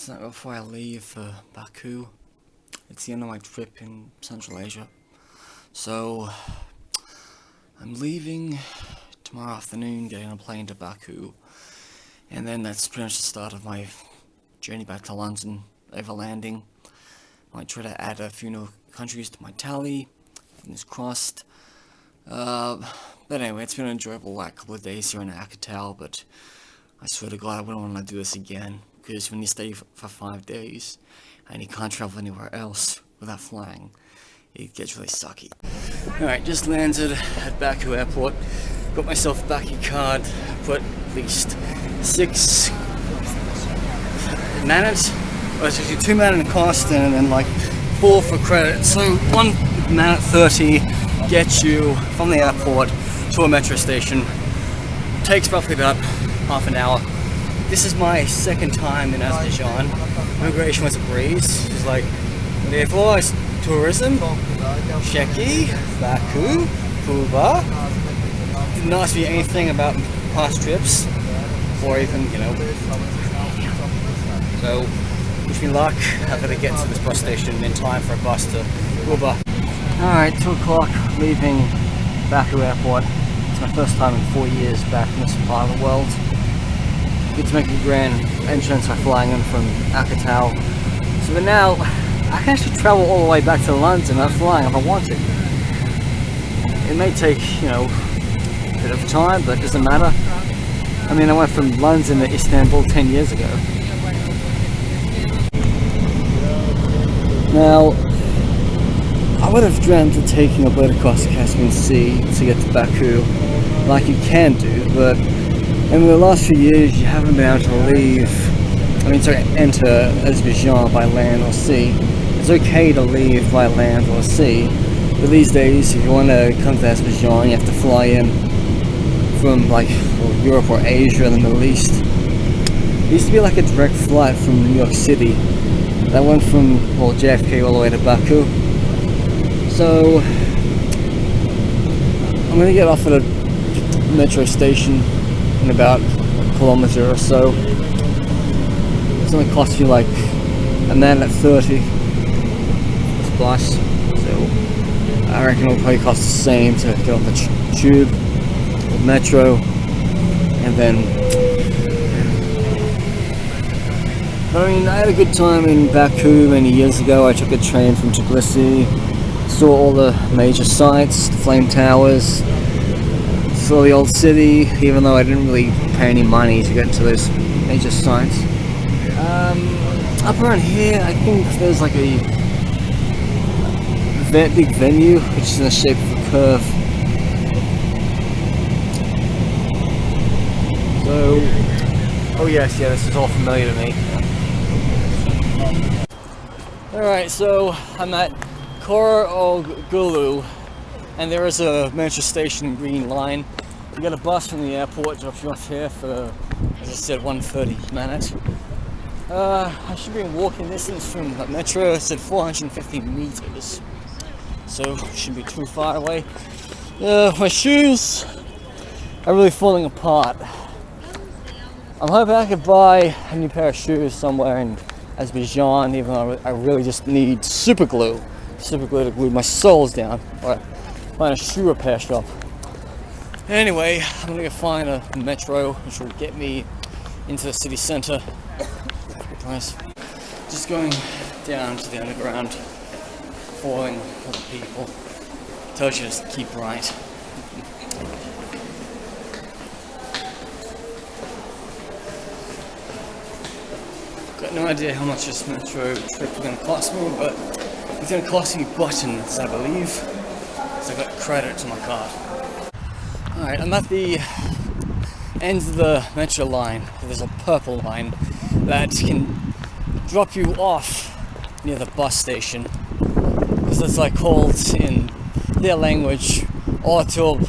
last night before I leave for Baku. It's the end of my trip in Central Asia. So, I'm leaving tomorrow afternoon, getting on a plane to Baku. And then that's pretty much the start of my journey back to London, overlanding. I might try to add a few new countries to my tally, fingers crossed. But anyway, it's been an enjoyable couple of days here in Akatau, but I swear to God I wouldn't want to do this again, because when you stay for 5 days, and you can't travel anywhere else without flying, it gets really sucky. Alright, just landed at Baku airport, got myself a Baku card, put at least 6 Manat, well it's actually 2 Manat cost and then like 4 for credit, so 1 Manat 30 gets you from the airport to a metro station. Takes roughly about half an hour. This is my second time in Azerbaijan. Immigration was a breeze. It was like, therefore, tourism, Sheki, Baku, Quba. Didn't ask me anything about past trips, or even, So, wish me luck. I've got to get to this bus station in time for a bus to Quba. Alright, 2 o'clock, leaving Baku airport. It's my first time in 4 years back in this part of the world. Get to make a grand entrance by flying in from Akatau. So for now, I can actually travel all the way back to London without flying if I want to. It may take, a bit of time, but it doesn't matter. I mean, I went from London to Istanbul 10 years ago. Now, I would have dreamt of taking a boat across the Caspian Sea to get to Baku, like you can do, but in the last few years you haven't been able to enter Azerbaijan by land or sea. It's okay to leave by land or sea, but these days if you want to come to Azerbaijan you have to fly in from Europe or Asia or the Middle East. There used to be like a direct flight from New York City that went from JFK all the way to Baku. So I'm going to get off at a metro station in about a kilometer or so. It's going to cost you like a Manat 30 this bus, so I reckon it'll probably cost the same to get off the tube or metro, and then I mean, I had a good time in Baku many years ago. I took a train from Tbilisi, saw all the major sites, the flame towers, saw the old city, even though I didn't really pay any money to get into those major sites. Up around here, I think there's like a big venue, which is in the shape of a curve. So, oh yes, this is all familiar to me. Alright, so I'm at Gulu, and there is a metro station Green Line. You get a bus from the airport, drops you off here for, as I said, 130 Manat. I should be in walking distance from the metro. I said 450 meters, so shouldn't be too far away. My shoes are really falling apart. I'm hoping I could buy a new pair of shoes somewhere in Azerbaijan, even though I really just need super glue to glue my soles down, or find a shoe repair shop. Anyway, I'm gonna go find a metro which will get me into the city center. Nice. Just going down to the underground, following all the people. Tells you to just keep right. Got no idea how much this metro trip is going to cost me, but it's going to cost me buttons, I believe, so I've got credit to my card. Alright, I'm at the end of the metro line. There's a purple line that can drop you off near the bus station. This is called in their language, Olatil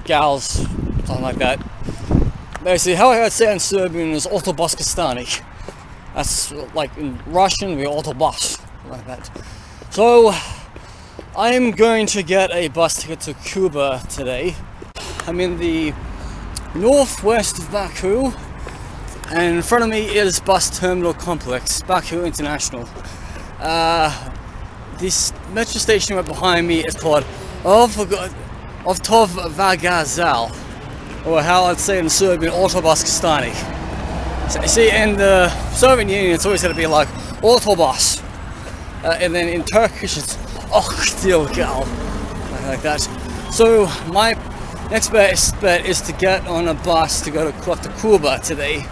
Gals, something like that. Basically, how I would say in Serbian is Autobuskastani. That's like in Russian, we autobus, like that. So, I'm going to get a bus ticket to Quba today. I'm in the northwest of Baku, and in front of me is bus terminal complex, Baku International. This metro station right behind me is called Ovtov Vagazal, or how I'd say in Serbian, Autobuskastani. So you see, in the Soviet Union it's always going to be like Autobus, and then in Turkish it's Oktilgal, like that. So my next best bet is to get on a bus to go to Quba today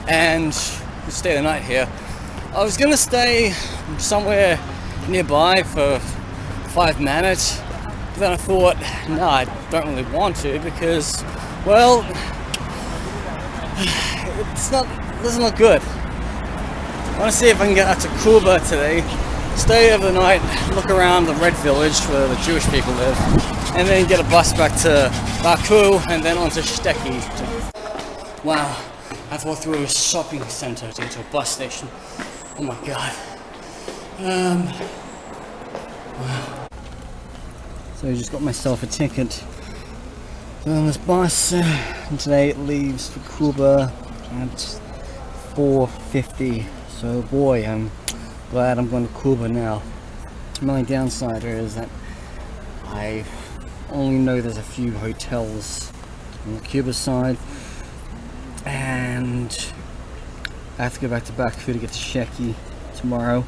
and stay the night here. I was gonna stay somewhere nearby for 5 minutes, but then I thought, no, I don't really want to because, well, doesn't look good. I want to see if I can get out to Quba today, stay over the night, look around the Red Village where the Jewish people live, and then get a bus back to Baku and then on to Shteki. Wow, I've walked through a shopping center to get to a bus station. Oh my god. Wow. So I just got myself a ticket on this bus, and today it leaves for Quba at 4:50. So boy, I'm glad I'm going to Quba now. My only downside is that I only know there's a few hotels on the Quba side, and I have to go back to Baku to get to Sheki tomorrow.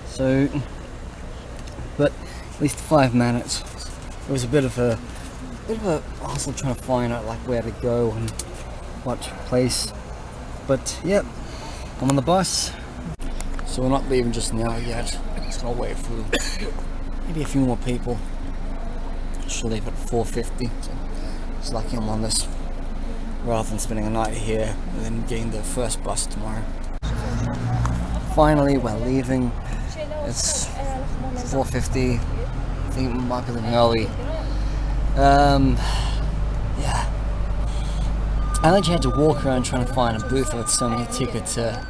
So, but at least 5 minutes. It was a bit of a hassle trying to find out like where to go and what place. But yep, I'm on the bus. So we're not leaving just now yet. Just gonna wait for maybe a few more people. Should leave at 4:50. So it's lucky I'm on this rather than spending a night here and then getting the first bus tomorrow. Finally, we're leaving. It's 4:50. I think it might be a little early. Yeah. I actually had to walk around trying to find a booth that would sell me a ticket to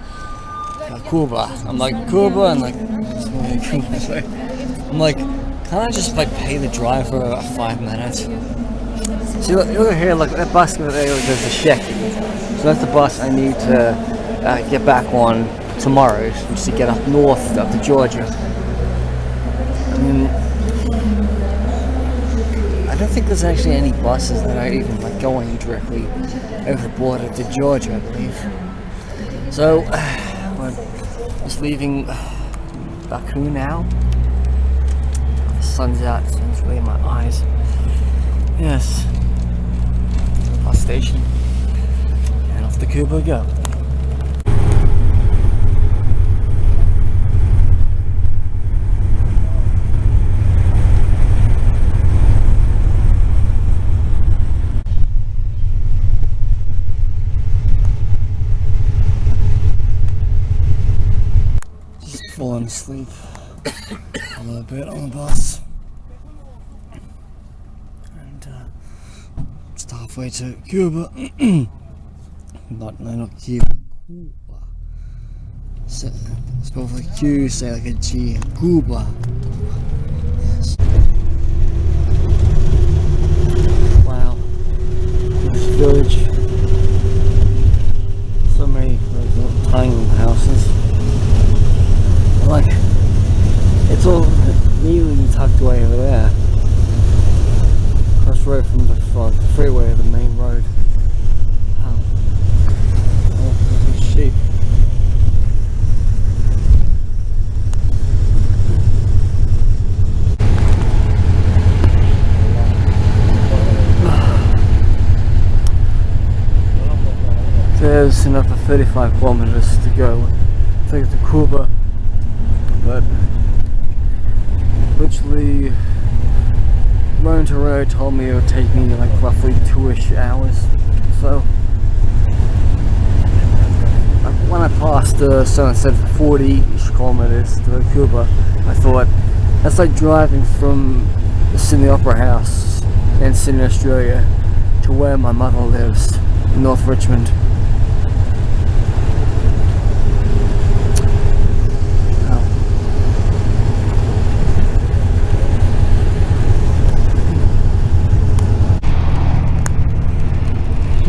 Quba. I'm like, Quba, and like, I'm like, can't I just like pay the driver 5 minutes? See, look over here, look, that bus over there goes to Sheki. So that's the bus I need to get back on tomorrow, just to get up north, up to Georgia. I mean, I don't think there's actually any buses that are even like going directly over the border to Georgia, I believe. So, we're just leaving Baku now. The sun's out, so it's really in my eyes. Yes. Bus station. And off to Quba we go. Falling asleep a little bit on the bus, and just halfway to Quba. Not Cuba. Quba. So, spelled like Q, say like a G. Quba. Yes. Wow. This village. So many little tiny houses. Like, it's all neatly tucked away over there. Across the road from the freeway, the main road. Wow. Oh, there's a sheep. There's another 35 kilometers to go to get to Quba. But literally, road to road told me it would take me like roughly 2-ish hours. So when I passed the sign said 40-ish kilometers to Quba, I thought that's like driving from the Sydney Opera House in Sydney, Australia, to where my mother lives, in North Richmond.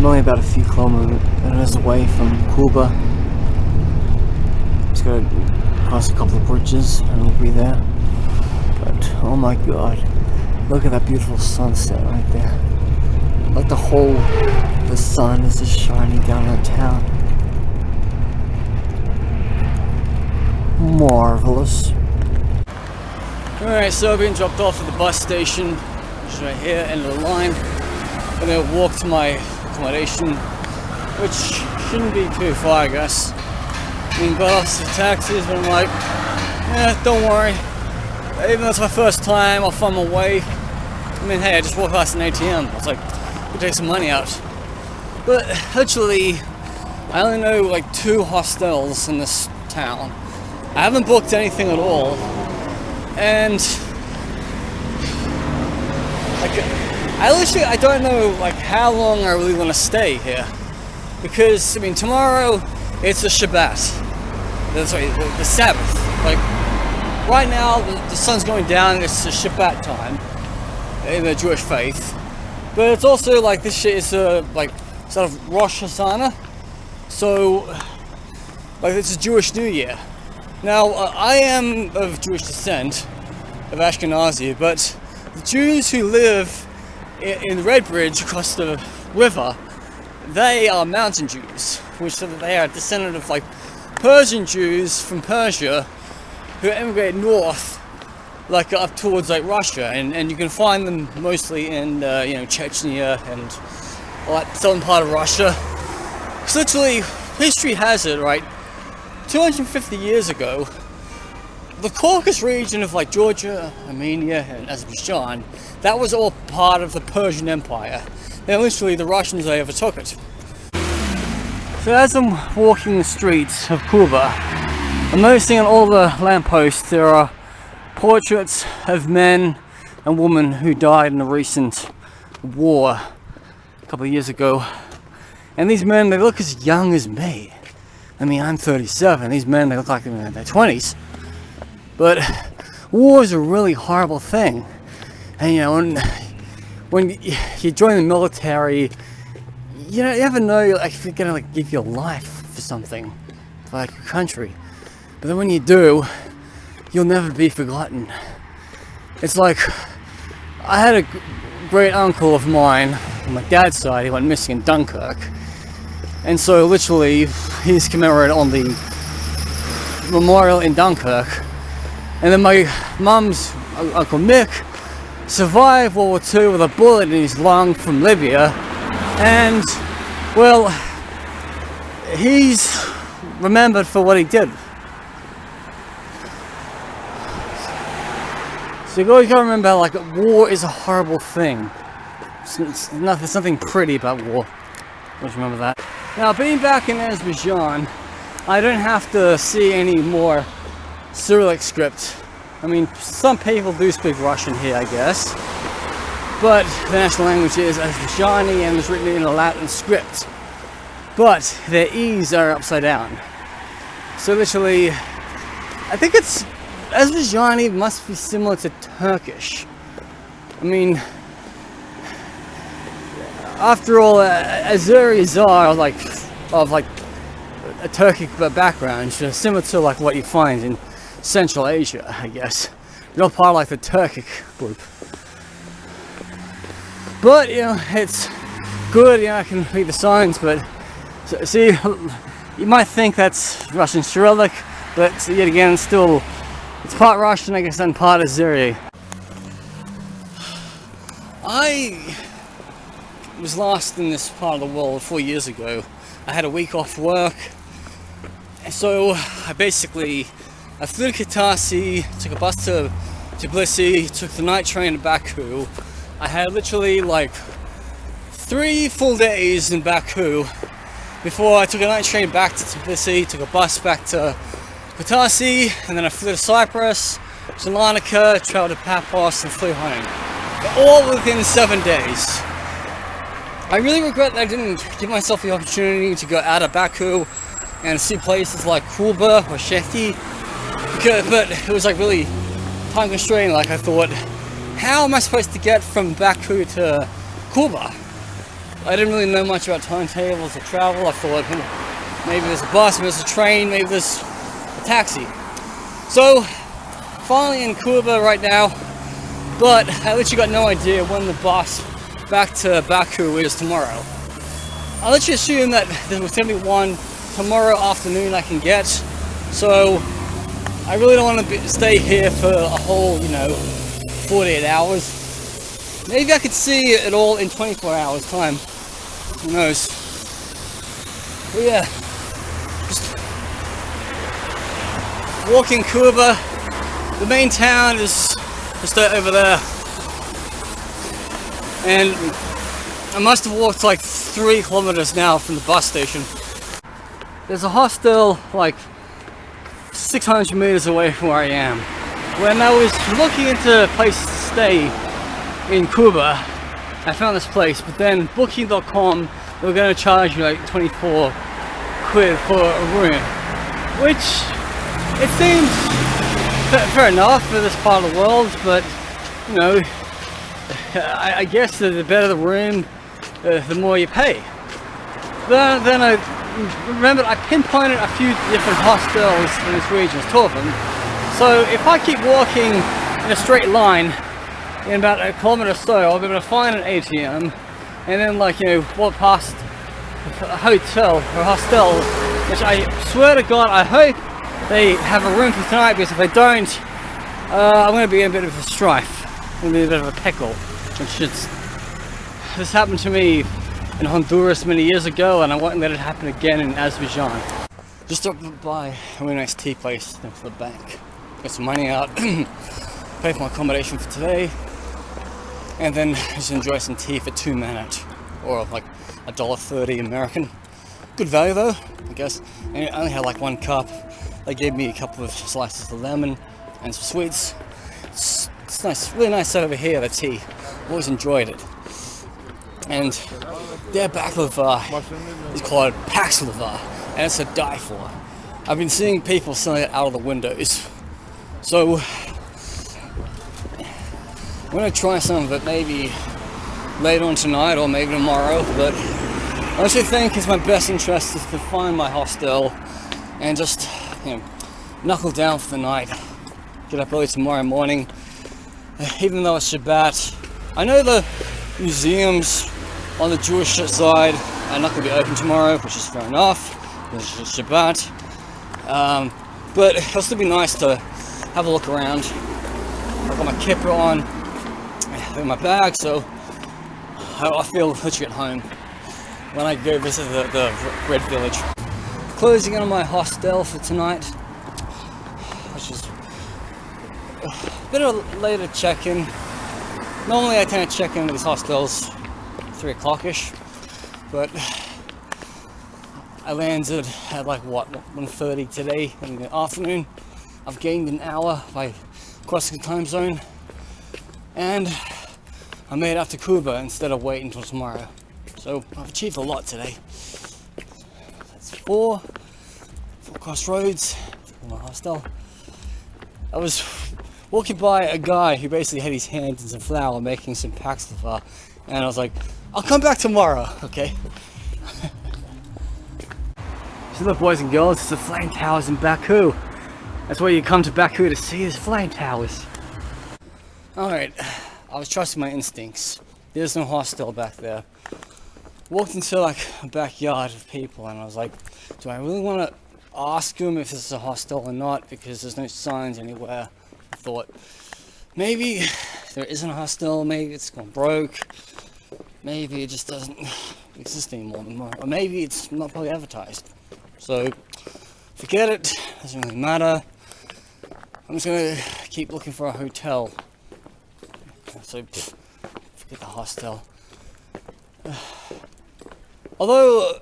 Only about a few kilometers hours away from Quba. Just gotta cross a couple of bridges and we'll be there. But oh my god, look at that beautiful sunset right there. Like the sun is just shining down on town. Marvelous. Alright, so I've been dropped off at the bus station, which is right here, end of the line. I'm gonna walk to my accommodation, which shouldn't be too far, I guess. I mean, got off some taxis, but I'm like, yeah, don't worry. Even though it's my first time, I'll find my way. I mean, hey, I just walked past an ATM. I was like, we'll take some money out. But literally, I only know like 2 hostels in this town. I haven't booked anything at all. And like, I don't know like how long I really want to stay here, because I mean tomorrow it's a Shabbat, sorry, the Sabbath. Like right now the sun's going down, it's a Shabbat time in the Jewish faith, but it's also like this shit is like sort of Rosh Hashanah, so like it's a Jewish New Year. Now I am of Jewish descent, of Ashkenazi, but the Jews who live in Redbridge across the river, they are mountain Jews, which they are descendant of like Persian Jews from Persia who emigrated north, like up towards like Russia, and you can find them mostly in Chechnya and all that southern part of Russia. Because literally, history has it, right, 250 years ago, the Caucasus region of like Georgia, Armenia, and Azerbaijan, that was all part of the Persian Empire. Then literally the Russians, they overtook it. So as I'm walking the streets of Quba, I'm noticing on all the lampposts there are portraits of men and women who died in a recent war a couple of years ago. And these men, they look as young as me. I mean, I'm 37. These men, they look like they're in their 20s. But war is a really horrible thing. And you know, when you join the military, you never know like, if you're gonna like give your life for something, for like your country. But then when you do, you'll never be forgotten. It's like, I had a great uncle of mine on my dad's side. He went missing in Dunkirk, and so literally he's commemorated on the memorial in Dunkirk. And then my mum's Uncle Mick survived World War II with a bullet in his lung from Libya, and well, he's remembered for what he did. So you always gotta remember, like, war is a horrible thing. There's nothing pretty about war. Always remember that. Now, being back in Azerbaijan, I don't have to see any more Cyrillic script. I mean, some people do speak Russian here, I guess, but the national language is Azerbaijani and it's written in a Latin script, but their E's are upside down. So literally, I think it's Azerbaijani must be similar to Turkish. I mean, after all, Azeris are like of like a Turkic background, similar to like what you find in Central Asia, I guess. Not part of like the Turkic group. But you know, it's good, I can read the signs, but see, you might think that's Russian Cyrillic, but yet again, it's part Russian, I guess, and part Azeri. I was lost in this part of the world 4 years ago. I had a week off work, so I flew to Kutaisi, took a bus to Tbilisi, took the night train to Baku. I had literally like 3 full days in Baku before I took a night train back to Tbilisi, took a bus back to Kutaisi, and then I flew to Cyprus, to Larnaca, traveled to Paphos, and flew home. All within 7 days. I really regret that I didn't give myself the opportunity to go out of Baku and see places like Quba or Sheki, but it was like really time constrained. Like I thought, how am I supposed to get from Baku to Quba? I didn't really know much about timetables or travel. I thought maybe there's a bus, maybe there's a train, maybe there's a taxi. So, finally in Quba right now, but I literally got no idea when the bus back to Baku is tomorrow. I'll let you assume that there was going to be one tomorrow afternoon I can get, so I really don't want to stay here for a whole, 48 hours. Maybe I could see it all in 24 hours time. Who knows? But yeah, just walking Quba. The main town is just over there, and I must have walked like 3 kilometers now from the bus station. There's a hostel like 600 meters away from where I am. When I was looking into places to stay in Quba, I found this place, but then booking.com, they were going to charge me like 24 quid for a room, which it seems fair enough for this part of the world, but I guess the better the room, the more you pay. Then I remember I pinpointed a few different hostels in this region, there's 2 of them. So if I keep walking in a straight line, in about a kilometer or so, I'll be able to find an ATM, and then walk past a hotel or a hostel, which I swear to God, I hope they have a room for tonight, because if they don't, I'm going to be in a bit of a strife, I'm going to be a bit of a pickle, which this happened to me in Honduras many years ago, and I won't let it happen again in Azerbaijan. Just stopped by a really nice tea place next to the bank, get some money out, pay for my accommodation for today, and then just enjoy some tea for 2 Manat, or like $1.30 American. Good value though, I guess. And I only had like 1 cup. They gave me a couple of slices of lemon and some sweets. It's nice, really nice over here, the tea. I've always enjoyed it. And their baklava is called Paxlava, and it's to die for. I've been seeing people selling it out of the windows. So I'm going to try some of it maybe later on tonight or maybe tomorrow, but I actually think it's my best interest is to find my hostel and just knuckle down for the night, get up early tomorrow morning, even though it's Shabbat. I know the museums on the Jewish side are not going to be open tomorrow, which is fair enough, because it's Shabbat, but it'll still be nice to have a look around. I've got my kippah on in my bag, so I feel literally at home when I go visit the Red Village. Closing in on my hostel for tonight, which is a bit of a later check-in. Normally I tend to check in with these hostels 3 o'clock-ish, but I landed at like 1:30 today in the afternoon. I've gained an hour by crossing the time zone, and I made it up to Quba instead of waiting until tomorrow. So I've achieved a lot today. That's 4 crossroads from my hostel. I was walking by a guy who basically had his hands in some flour making some paxlava, and I was like, I'll come back tomorrow, okay? So look, boys and girls, it's the flame towers in Baku. That's where you come to Baku to see these flame towers. Alright, I was trusting my instincts. There's no hostel back there. Walked into like a backyard of people, and I was like, do I really want to ask them if this is a hostel or not, because there's no signs anywhere. I thought maybe there isn't a hostel, maybe it's gone broke, maybe it just doesn't exist anymore, or maybe it's not probably advertised. So forget it, doesn't really matter. I'm just gonna keep looking for a hotel. So forget the hostel. Although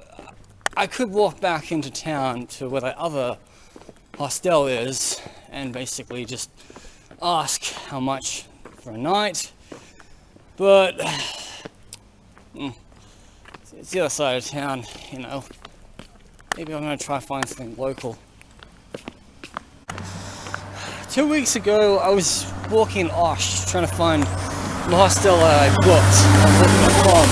I could walk back into town to where the other hostel is and basically just ask how much for a night, but it's the other side of town, you know. Maybe I'm gonna try to find something local. 2 weeks ago, I was walking in Osh trying to find the hostel I booked on booking.com.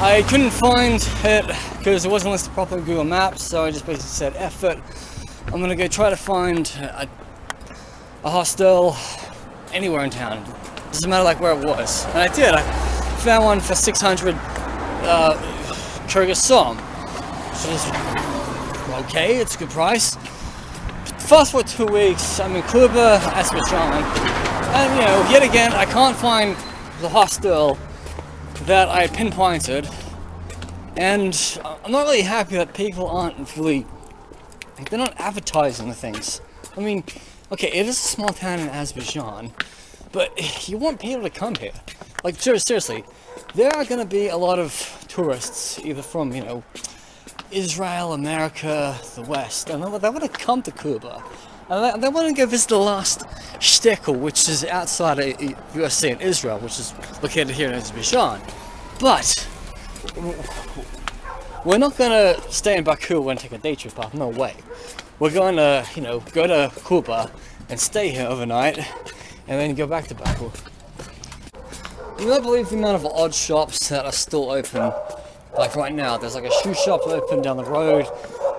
I couldn't find it because it wasn't listed properly on Google Maps, so I just basically said, F it. I'm gonna go try to find a hostel anywhere in town. Doesn't matter like where it was. And I did. I found one for 600 Kyrgyz som, which is okay, it's a good price. Fast forward 2 weeks, I'm in Quba, Azerbaijan, and you know, yet again, I can't find the hostel that I pinpointed, and I'm not really happy that people aren't really, they're not advertising the things. I mean, okay, it is a small town in Azerbaijan, but you want people to come here. Like, seriously, there are going to be a lot of tourists, either from, you know, Israel, America, the West, and they want to come to Quba. And they want to go visit the last shtetl, which is outside of USA and Israel, which is located here in Azerbaijan. But we're not going to stay in Baku and take a day trip up, no way. We're going to, you know, go to Quba and stay here overnight, and then go back to Baku. You won't believe the amount of odd shops that are still open. Like right now, there's like a shoe shop open down the road.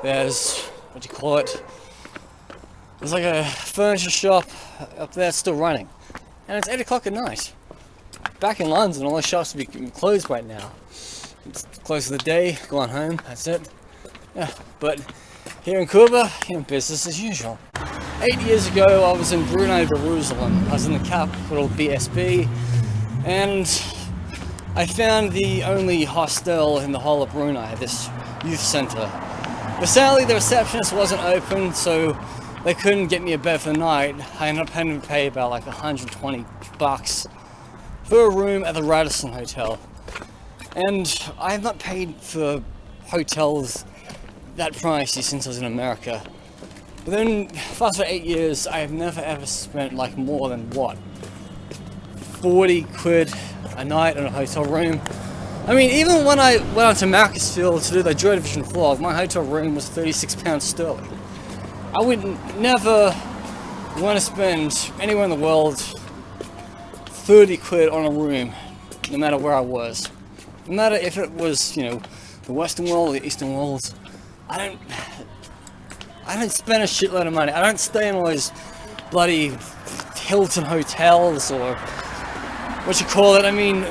There's, what do you call it? There's like a furniture shop up there still running. And it's 8 o'clock at night. Back in London, all the shops would be closed right now. It's close of the day, go on home, that's it. Yeah, but here in Quba, you know, business as usual. 8 years ago, I was in Brunei, Jerusalem. I was in the capital, BSB, and I found the only hostel in the whole of Brunei, this youth center. But sadly, the receptionist wasn't open, so they couldn't get me a bed for the night. I ended up having to pay about like 120 bucks for a room at the Radisson Hotel. And I have not paid for hotels that pricey since I was in America. But then, fast for 8 years, I have never ever spent like more than what? 40 quid a night on a hotel room. I mean, even when I went out to Macclesfield to do the Joy Division vlog, my hotel room was £36 sterling. I would never want to spend anywhere in the world 30 quid on a room, no matter where I was. No matter if it was, you know, the Western world or the Eastern world. I don't spend a shitload of money. I don't stay in all those bloody Hilton hotels or what you call it. I mean,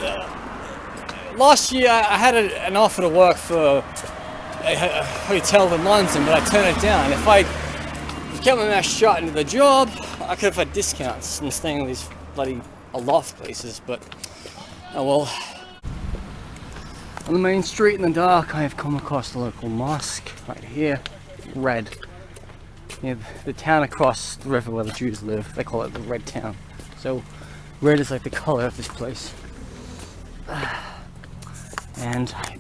last year I had an offer to work for a hotel in London, but I turned it down. If I kept my mouth shut into the job, I could have had discounts and staying in these bloody aloft places, but oh well. On the main street in the dark, I have come across the local mosque right here, red. Yeah, the town across the river where the Jews live, they call it the Red Town. So red is like the color of this place. And I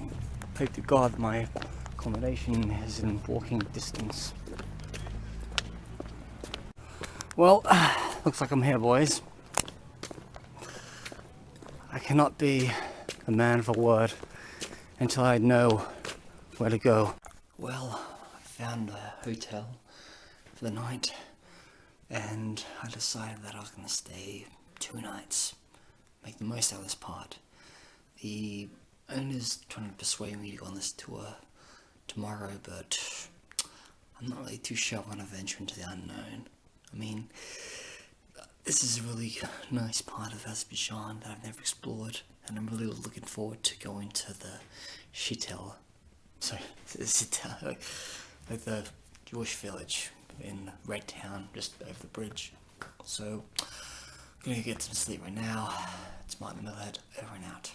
hope to God my accommodation is in walking distance. Well, looks like I'm here, boys. I cannot be a man of a word until I know where to go. Well, I found a hotel for the night, and I decided that I was going to stay 2 nights, make the most out of this part. The owner's trying to persuade me to go on this tour tomorrow, but I'm not really too sure I want to venture into the unknown. I mean, this is a really nice part of Azerbaijan that I've never explored, and I'm really looking forward to going to the shtetl, like the Jewish village in Red Town, just over the bridge. So, I'm gonna get some sleep right now. It's Metalhead, over and out.